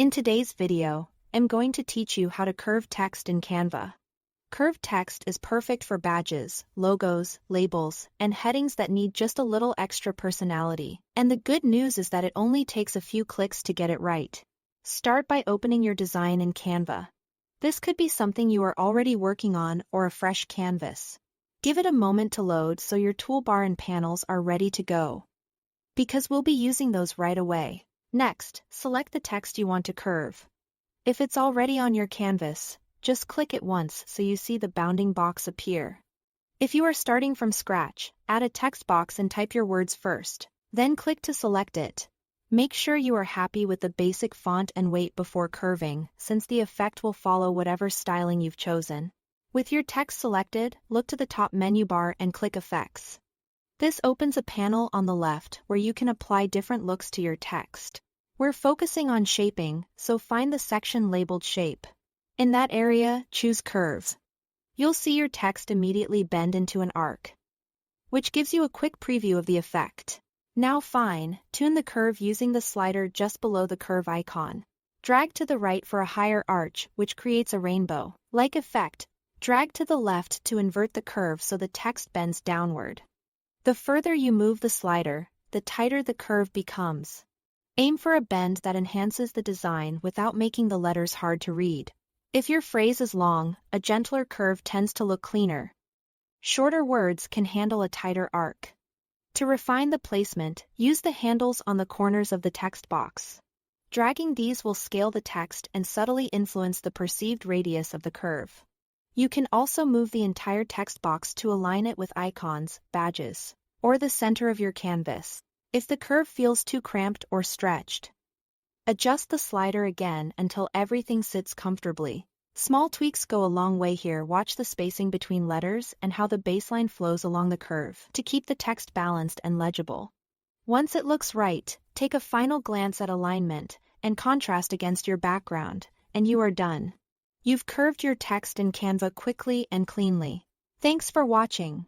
In today's video, I'm going to teach you how to curve text in Canva. Curved text is perfect for badges, logos, labels, and headings that need just a little extra personality. And the good news is that it only takes a few clicks to get it right. Start by opening your design in Canva. This could be something you are already working on or a fresh canvas. Give it a moment to load so your toolbar and panels are ready to go, because we'll be using those right away. Next, select the text you want to curve. If it's already on your canvas, just click it once so you see the bounding box appear. If you are starting from scratch, add a text box and type your words first. Then click to select it. Make sure you are happy with the basic font and weight before curving, since the effect will follow whatever styling you've chosen. With your text selected, look to the top menu bar and click Effects. This opens a panel on the left where you can apply different looks to your text. We're focusing on shaping, so find the section labeled Shape. In that area, choose Curve. You'll see your text immediately bend into an arc, which gives you a quick preview of the effect. Now tune the curve using the slider just below the curve icon. Drag to the right for a higher arch, which creates a rainbow-like effect. Drag to the left to invert the curve so the text bends downward. The further you move the slider, the tighter the curve becomes. Aim for a bend that enhances the design without making the letters hard to read. If your phrase is long, a gentler curve tends to look cleaner. Shorter words can handle a tighter arc. To refine the placement, use the handles on the corners of the text box. Dragging these will scale the text and subtly influence the perceived radius of the curve. You can also move the entire text box to align it with icons, badges, or the center of your canvas. If the curve feels too cramped or stretched, adjust the slider again until everything sits comfortably. Small tweaks go a long way here. Watch the spacing between letters and how the baseline flows along the curve to keep the text balanced and legible. Once it looks right, take a final glance at alignment and contrast against your background, and you are done. You've curved your text in Canva quickly and cleanly. Thanks for watching.